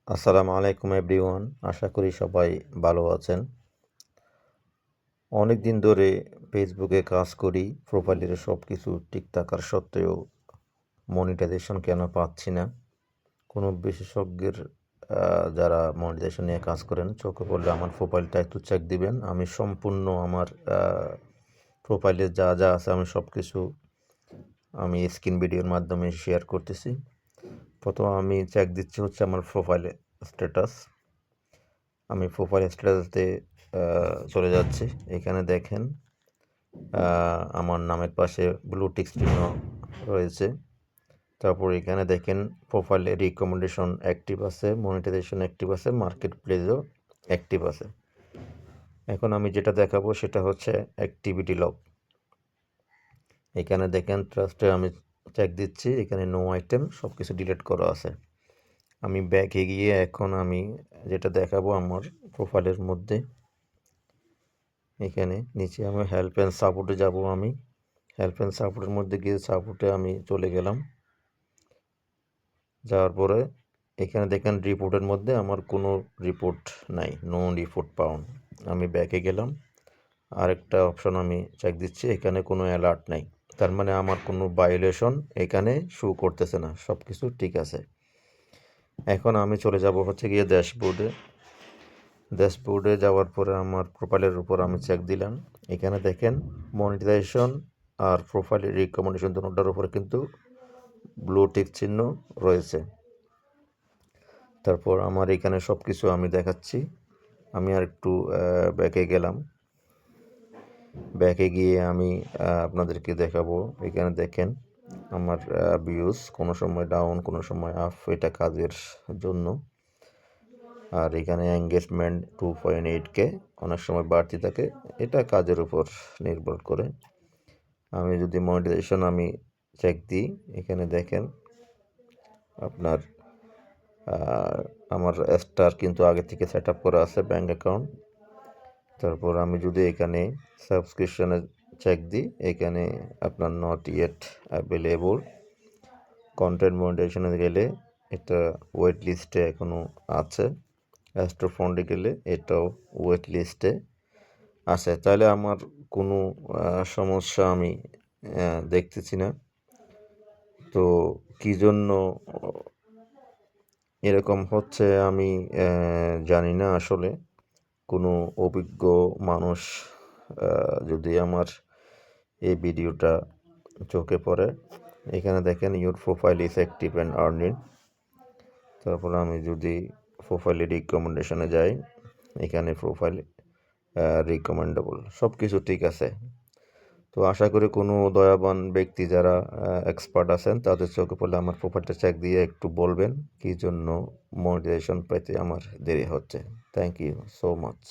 আসসালামু আলাইকুম এভরিওয়ান। আশা করি সবাই ভালো আছেন। অনেক দিন ধরে ফেসবুকে কাজ করি, প্রোফাইলের সব কিছু ঠিক থাকার সত্ত্বেও মনিটাইজেশন কেন পাচ্ছি না। কোনো বিশেষজ্ঞের যারা মনিটাইজেশন নিয়ে কাজ করেন চোখে পড়লে আমার প্রোফাইলটা একটু চেক দিবেন। আমি সম্পূর্ণ আমার প্রোফাইলে যা যা আছে আমি সব কিছু আমি স্ক্রিন ভিডিওর মাধ্যমে শেয়ার করতেছি। প্রথম আমি চেক দিচ্ছি হচ্ছে আমার প্রোফাইলে স্ট্যাটাস। আমি প্রোফাইল স্ট্যাটাসে চলে যাচ্ছি। এখানে দেখেন আমার নামের পাশে ব্লু টিক চিহ্ন রয়েছে। তারপর এখানে দেখেন প্রোফাইলে রিকমেন্ডেশন অ্যাক্টিভ আছে, মনিটাইজেশন অ্যাক্টিভ আছে, মার্কেট প্লেসও অ্যাক্টিভ আছে। এখন আমি যেটা দেখাবো সেটা হচ্ছে অ্যাক্টিভিটি লগ। এখানে দেখেন ট্রাস্টে আমি চেক দিচ্ছি, এখানে নো আইটেম সব কিছু ডিলিট করা আছে। আমি ব্যাকে গিয়ে এখন আমি যেটা দেখাবো আমার প্রোফাইলের মধ্যে, এখানে নিচে আমি হেল্প অ্যান্ড সাপোর্টে যাব। আমি হেল্প অ্যান্ড সাপোর্টের মধ্যে গিয়ে সাপোর্টে আমি চলে গেলাম। যাওয়ার পরে এখানে দেখেন রিপোর্টের মধ্যে আমার কোনো রিপোর্ট নাই, নো রিপোর্ট পাউন্ড। আমি ব্যাকে গেলাম, আরেকটা অপশন আমি চেক দিচ্ছি, এখানে কোনো অ্যালার্ট নাই। তার মানে আমার কোনো ভায়োলেশন এখানে শো করতেছে না, সব কিছু ঠিক আছে। এখন আমি চলে যাব হচ্ছে গিয়ে ড্যাশবোর্ডে যাওয়ার পরে আমার প্রোফাইলের উপর আমি চেক দিলাম। এখানে দেখেন মনিটাইজেশন আর প্রোফাইল রিকমেন্ডেশন দুটোটার উপরে কিন্তু ব্লু টিক চিহ্ন রয়েছে। তারপর আমার এখানে সব কিছু আমি দেখাচ্ছি। আমি আর একটু ব্যাকে গেলাম। ব্যাকে গিয়ে আমি আপনাদেরকে দেখাবো। এখানে দেখেন আমার ভিউজ কোনো সময় ডাউন, কোনো সময় আপ, এটা কাজের জন্য। আর এখানে এঙ্গেজমেন্ট 2.8K, অনেক সময় বাড়তি থাকে, এটা কাজের উপর নির্ভর করে। আমি যদি মনিটাইজেশন আমি চেক দিই, এখানে দেখেন আপনার আমার স্টার কিন্তু আগে থেকে সেট আপ করা আছে ব্যাঙ্ক অ্যাকাউন্ট। তারপর আমি যদি এখানে সাবস্ক্রিপশনে চেক দিই, এখানে আপনার নট ইয়েট অ্যাভেলেবল। কন্টেন্ট মনিটাইজেশনে গেলে এটা ওয়েট লিস্টে এখনও আছে। অ্যাস্ট্রো ফন্ডে গেলে এটাও ওয়েট লিস্টে আছে। তাহলে আমার কোনো সমস্যা আমি দেখতেছি না। তো কী জন্য এরকম হচ্ছে আমি জানি না আসলে। কোনো অভিজ্ঞ মানুষ যদি আমার এই ভিডিওটা চোখে পড়ে, এখানে দেখেন your profile is active and earning. তারপর আমি যদি প্রোফাইলে রিকমেন্ডেশনে যাই, এখানে প্রোফাইল রিকমেন্ডেবল, সব কিছু ঠিক আছে। তো আশা করি কোনো দয়াবান ব্যক্তি যারা এক্সপার্ট আছেন তাদের চোখে পড়লে আমার প্রোফাইলটা চেক দিয়ে একটু বলবেন কী জন্য মনিটাইজেশন পেতে আমার দেরি হচ্ছে। Thank you so much.